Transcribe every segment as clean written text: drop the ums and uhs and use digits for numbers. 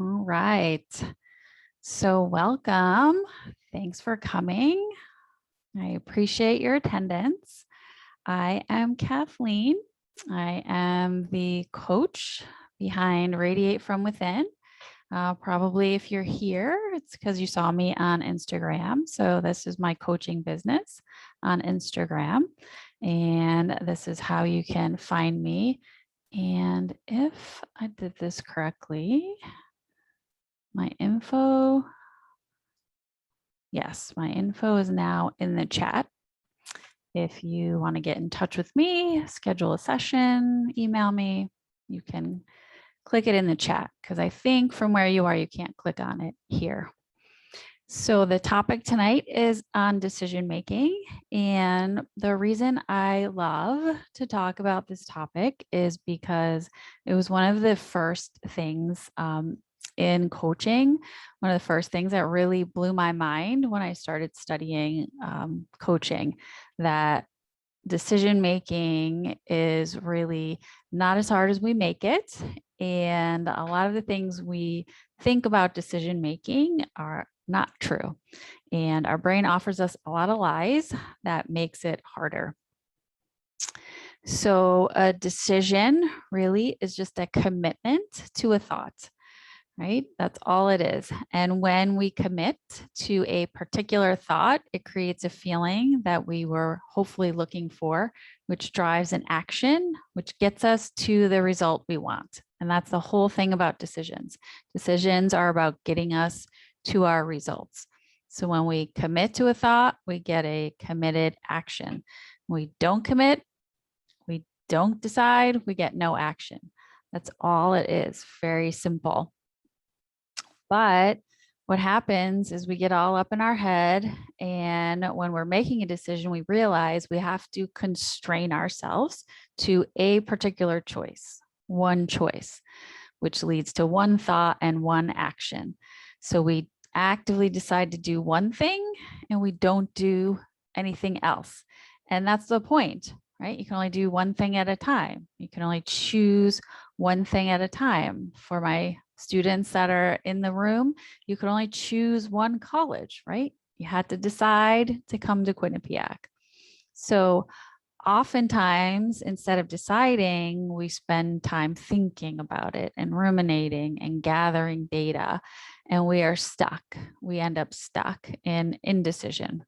All right. So welcome. Thanks for coming. I appreciate your attendance. I am Kathleen. I am the coach behind Radiate from Within. Probably if you're here, it's because you saw me on Instagram. So this is my coaching business on Instagram. And this is how you can find me. And if I did this correctly, my info. Yes, my info is now in the chat. If you want to get in touch with me, schedule a session, email me, you can click it in the chat because I think from where you are, you can't click on it here. So the topic tonight is on decision making. And the reason I love to talk about this topic is because it was one of the first things in coaching, one of the first things that really blew my mind when I started studying coaching, that decision making is really not as hard as we make it. And a lot of the things we think about decision making are not true. And our brain offers us a lot of lies that makes it harder. So a decision really is just a commitment to a thought, right? That's all it is. And when we commit to a particular thought, it creates a feeling that we were hopefully looking for, which drives an action, which gets us to the result we want. And that's the whole thing about decisions. Decisions are about getting us to our results. So when we commit to a thought, we get a committed action. When we don't commit, we don't decide, we get no action. That's all it is. Very simple. But what happens is we get all up in our head, and when we're making a decision, we realize we have to constrain ourselves to a particular choice, one choice, which leads to one thought and one action. So we actively decide to do one thing and we don't do anything else. And that's the point, right? You can only do one thing at a time. You can only choose one thing at a time. For my students that are in the room, you could only choose one college, right? You had to decide to come to Quinnipiac. So oftentimes, instead of deciding, we spend time thinking about it and ruminating and gathering data, and we are stuck. We end up stuck in indecision.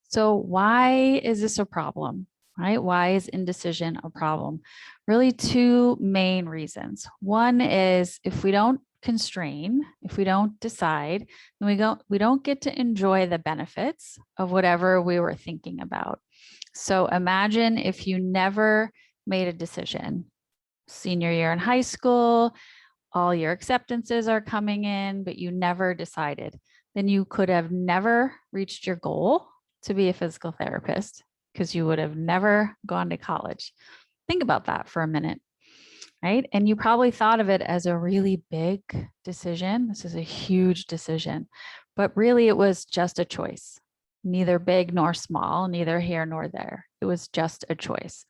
So why is this a problem? Right? Why is indecision a problem? Really two main reasons. One is if we don't constrain, if we don't decide, then we don't get to enjoy the benefits of whatever we were thinking about. So imagine if you never made a decision. Senior year in high school, all your acceptances are coming in, but you never decided. Then you could have never reached your goal to be a physical therapist because you would have never gone to college. Think about that for a minute, right? And you probably thought of it as a really big decision. This is a huge decision, but really it was just a choice, neither big nor small, neither here nor there. It was just a choice.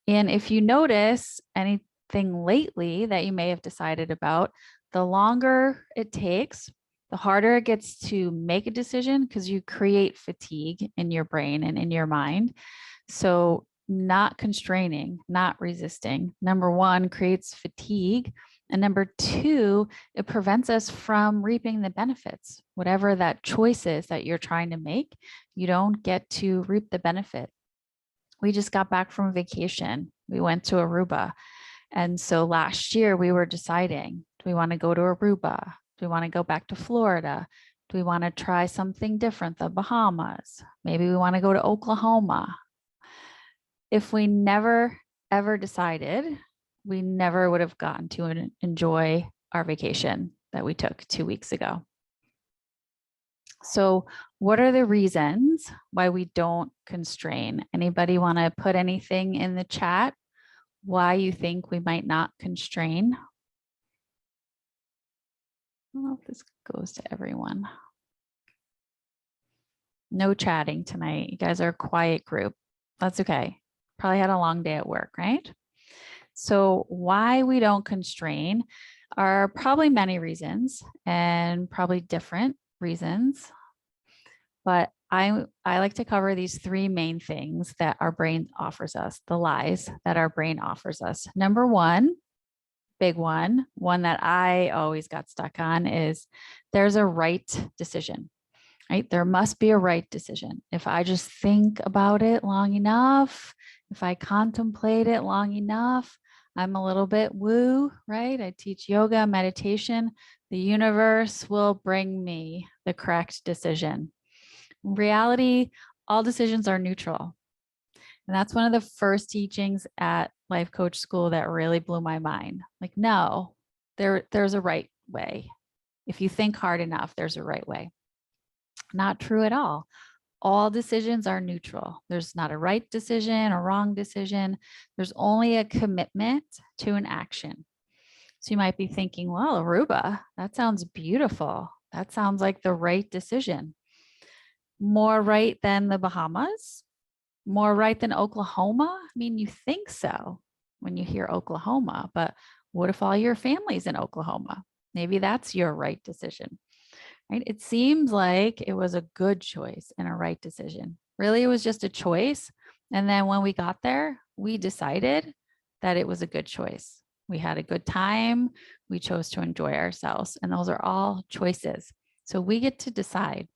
And if you notice anything lately that you may have decided about, the longer it takes, the harder it gets to make a decision because you create fatigue in your brain and in your mind. So not constraining, not resisting, number one, creates fatigue. And number two, it prevents us from reaping the benefits. Whatever that choice is that you're trying to make, you don't get to reap the benefit. We just got back from vacation. We went to Aruba. And so last year we were deciding, do we want to go to Aruba? Do we want to go back to Florida? Do we want to try something different, the Bahamas? Maybe we want to go to Oklahoma. If we never, ever decided, we never would have gotten to enjoy our vacation that we took 2 weeks ago. So what are the reasons why we don't constrain? Anybody want to put anything in the chat why you think we might not constrain? I don't know if this goes to everyone. No chatting tonight. You guys are a quiet group. That's okay. Probably had a long day at work, right? So why we don't constrain, are probably many reasons and probably different reasons, but I like to cover these three main things that our brain offers us, the lies that our brain offers us. Number one, big one that I always got stuck on is there's a right decision, right? There must be a right decision. If I just think about it long enough, if I contemplate it long enough, I'm a little bit woo, right? I teach yoga, meditation. The universe will bring me the correct decision. In reality, all decisions are neutral. And that's one of the first teachings at Life Coach School that really blew my mind. Like, no, there's a right way. If you think hard enough, there's a right way. Not true at all. All decisions are neutral. There's not a right decision, a wrong decision. There's only a commitment to an action. So you might be thinking, well, Aruba, that sounds beautiful. That sounds like the right decision. More right than the Bahamas? More right than Oklahoma? I mean, you think so when you hear Oklahoma, but what if all your family's in Oklahoma? Maybe that's your right decision, right? It seems like it was a good choice and a right decision. Really, it was just a choice. And then when we got there, we decided that it was a good choice. We had a good time. We chose to enjoy ourselves. And those are all choices. So we get to decide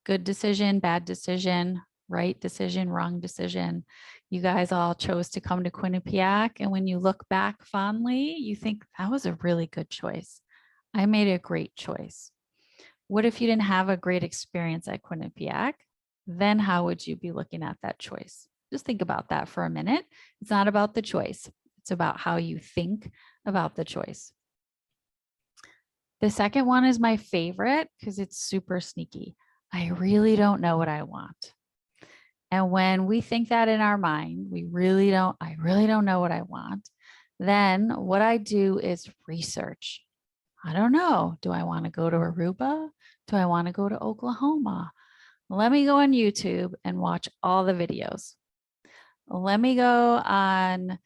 good decision, bad decision, right decision, wrong decision. You guys all chose to come to Quinnipiac. And when you look back fondly, you think that was a really good choice. I made a great choice. What if you didn't have a great experience at Quinnipiac? Then how would you be looking at that choice? Just think about that for a minute. It's not about the choice. It's about how you think about the choice. The second one is my favorite because it's super sneaky. I really don't know what I want. And when we think that in our mind, I really don't know what I want. Then what I do is research. I don't know. Do I want to go to Aruba? Do I want to go to Oklahoma? Let me go on YouTube and watch all the videos. Let me go on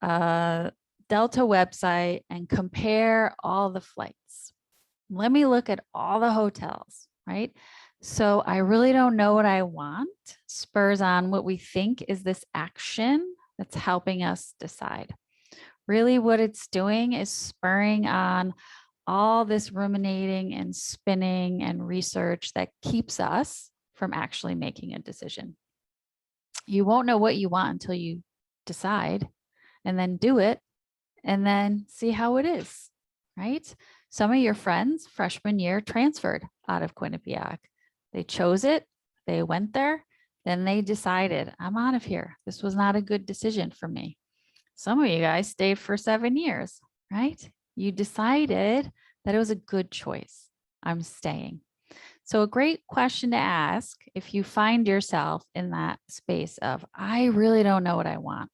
Delta website and compare all the flights. Let me look at all the hotels, right? So I really don't know what I want spurs on what we think is this action that's helping us decide. Really what it's doing is spurring on all this ruminating and spinning and research that keeps us from actually making a decision. You won't know what you want until you decide and then do it and then see how it is, right? Some of your friends freshman year transferred out of Quinnipiac. They chose it, they went there, then they decided, I'm out of here. This was not a good decision for me. Some of you guys stayed for 7 years, right? You decided that it was a good choice. I'm staying. So a great question to ask if you find yourself in that space of, I really don't know what I want.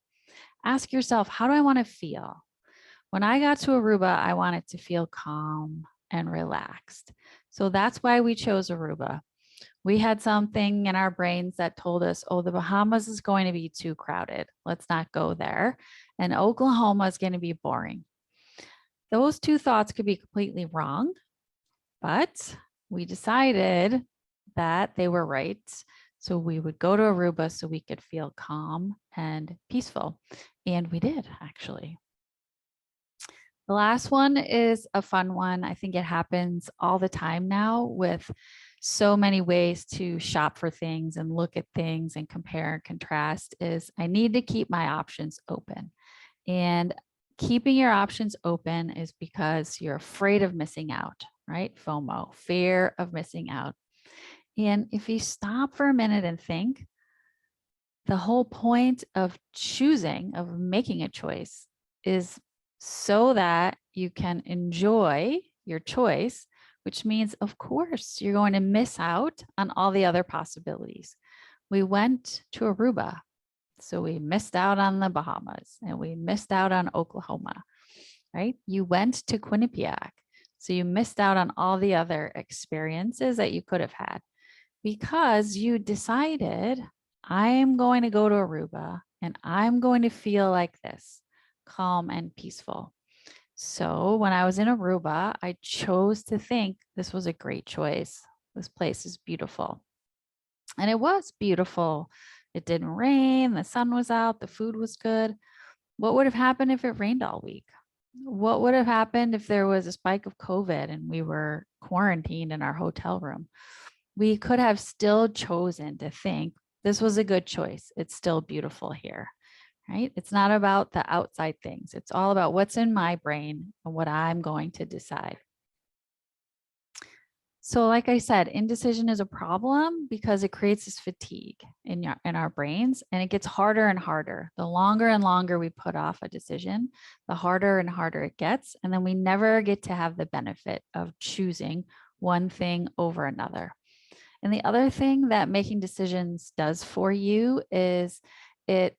Ask yourself, how do I want to feel? When I got to Aruba, I wanted to feel calm and relaxed. So that's why we chose Aruba. We had something in our brains that told us, oh, the Bahamas is going to be too crowded. Let's not go there. And Oklahoma is going to be boring. Those two thoughts could be completely wrong, but we decided that they were right. So we would go to Aruba so we could feel calm and peaceful. And we did, actually. The last one is a fun one. I think it happens all the time now with so many ways to shop for things and look at things and compare and contrast is I need to keep my options open. And keeping your options open is because you're afraid of missing out, right? FOMO, fear of missing out. And if you stop for a minute and think, the whole point of choosing, of making a choice is so that you can enjoy your choice, which means, of course, you're going to miss out on all the other possibilities. We went to Aruba, so we missed out on the Bahamas and we missed out on Oklahoma, right? You went to Quinnipiac, so you missed out on all the other experiences that you could have had because you decided, I'm going to go to Aruba and I'm going to feel like this, calm and peaceful. So when I was in Aruba, I chose to think this was a great choice. This place is beautiful. And it was beautiful. It didn't rain, the sun was out, the food was good. What would have happened if it rained all week? What would have happened if there was a spike of COVID and we were quarantined in our hotel room? We could have still chosen to think this was a good choice. It's still beautiful here, right? It's not about the outside things. It's all about what's in my brain and what I'm going to decide. So like I said, indecision is a problem because it creates this fatigue in our brains, and it gets harder and harder. The longer and longer we put off a decision, the harder and harder it gets. And then we never get to have the benefit of choosing one thing over another. And the other thing that making decisions does for you is it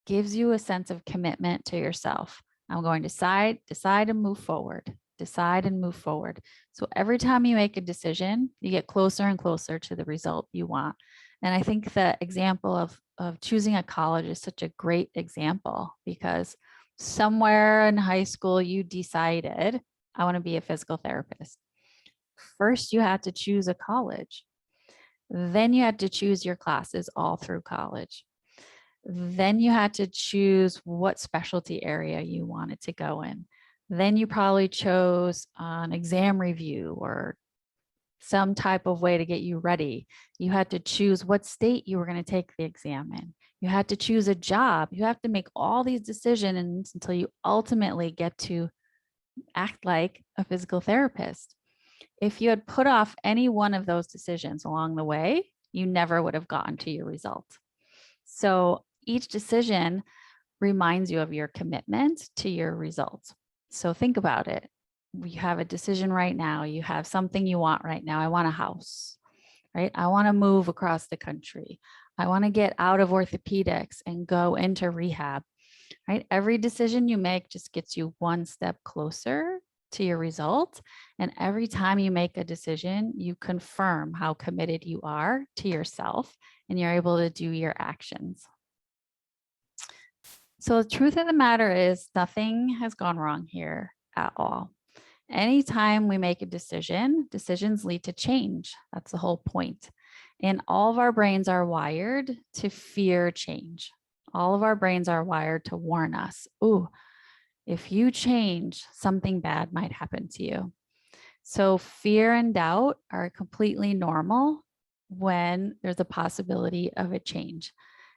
gives you a sense of commitment to yourself. I'm going to decide and move forward, decide and move forward. So every time you make a decision, you get closer and closer to the result you want. And I think the example of choosing a college is such a great example, because somewhere in high school, you decided, I want to be a physical therapist. First, you had to choose a college. Then you had to choose your classes all through college. Then you had to choose what specialty area you wanted to go in. Then you probably chose an exam review or some type of way to get you ready. You had to choose what state you were going to take the exam in. You had to choose a job. You have to make all these decisions until you ultimately get to act like a physical therapist. If you had put off any one of those decisions along the way, you never would have gotten to your result. So each decision reminds you of your commitment to your results. So think about it. You have a decision right now. You have something you want right now. I want a house, right? I want to move across the country. I want to get out of orthopedics and go into rehab, right? Every decision you make just gets you one step closer to your result. And every time you make a decision, you confirm how committed you are to yourself, and you're able to do your actions. So the truth of the matter is nothing has gone wrong here at all. Anytime we make a decision, decisions lead to change. That's the whole point. And all of our brains are wired to fear change. All of our brains are wired to warn us, oh, if you change, something bad might happen to you. So fear and doubt are completely normal when there's a possibility of a change.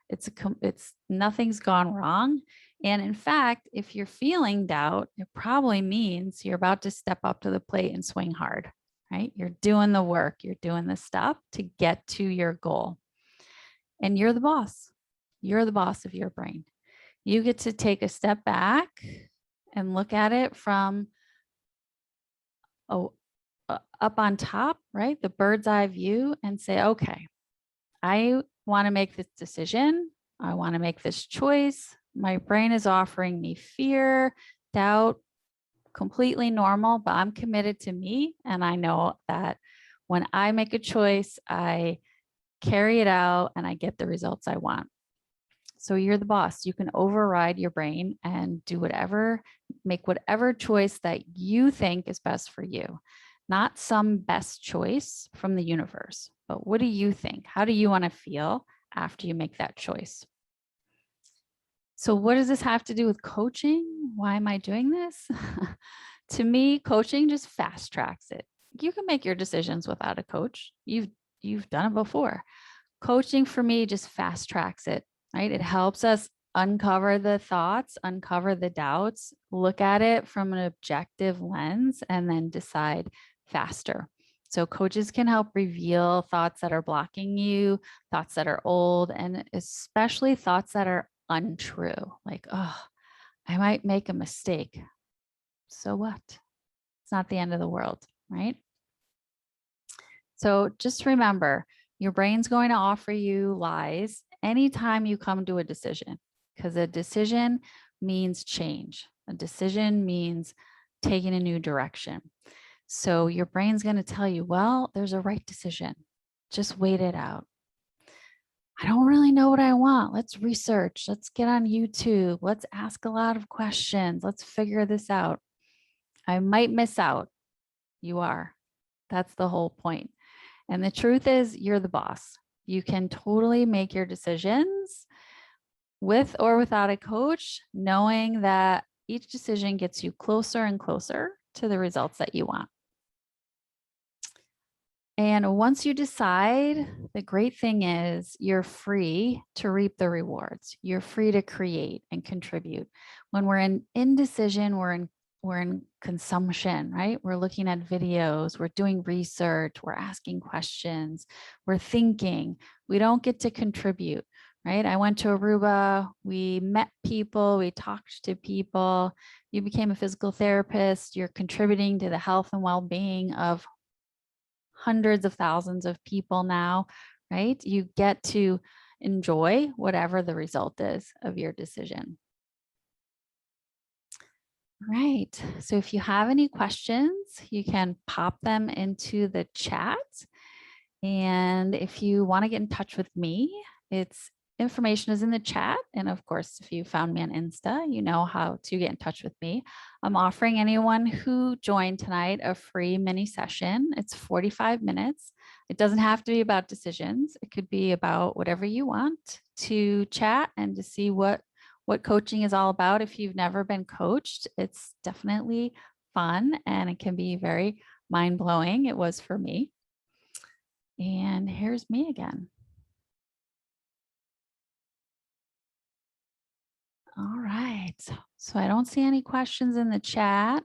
It's nothing's gone wrong. And in fact, if you're feeling doubt, it probably means you're about to step up to the plate and swing hard, right? You're doing the work, you're doing the stuff to get to your goal. And you're the boss. You're the boss of your brain. You get to take a step back and look at it from up on top, right? The bird's eye view, and say, okay, I want to make this decision. I want to make this choice. My brain is offering me fear, doubt, completely normal, but I'm committed to me. And I know that when I make a choice, I carry it out and I get the results I want. So you're the boss. You can override your brain and do whatever, make whatever choice that you think is best for you, not some best choice from the universe. But what do you think? How do you want to feel after you make that choice? So what does this have to do with coaching? Why am I doing this? To me, coaching just fast tracks it. You can make your decisions without a coach. You've done it before. Coaching for me just fast tracks it, right? It helps us uncover the thoughts, uncover the doubts, look at it from an objective lens, and then decide faster. So coaches can help reveal thoughts that are blocking you, thoughts that are old, and especially thoughts that are untrue. Like, oh, I might make a mistake. So what? It's not the end of the world, right? So just remember, your brain's going to offer you lies anytime you come to a decision, because a decision means change. A decision means taking a new direction. So your brain's going to tell you, well, there's a right decision. Just wait it out. I don't really know what I want. Let's research. Let's get on YouTube. Let's ask a lot of questions. Let's figure this out. I might miss out. You are. That's the whole point. And the truth is, you're the boss. You can totally make your decisions with or without a coach, knowing that each decision gets you closer and closer to the results that you want. And once you decide, the great thing is you're free to reap the rewards. You're free to create and contribute. When we're in indecision, we're in consumption, right? We're looking at videos, we're doing research, we're asking questions, we're thinking. We don't get to contribute, right? I went to Aruba, we met people, we talked to people. You became a physical therapist, you're contributing to the health and well-being of hundreds of thousands of people now, right? You get to enjoy whatever the result is of your decision. Right. So if you have any questions, you can pop them into the chat. And if you want to get in touch with me, information is in the chat. And of course, if you found me on Insta, you know how to get in touch with me. I'm offering anyone who joined tonight a free mini session. It's 45 minutes. It doesn't have to be about decisions. It could be about whatever you want to chat and to see what coaching is all about. If you've never been coached, it's definitely fun and it can be very mind-blowing. It was for me. And here's me again. All right. So I don't see any questions in the chat.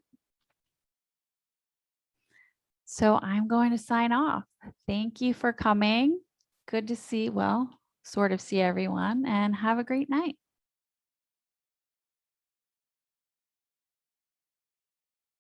So I'm going to sign off. Thank you for coming. Good to see, well, sort of see everyone, and have a great night.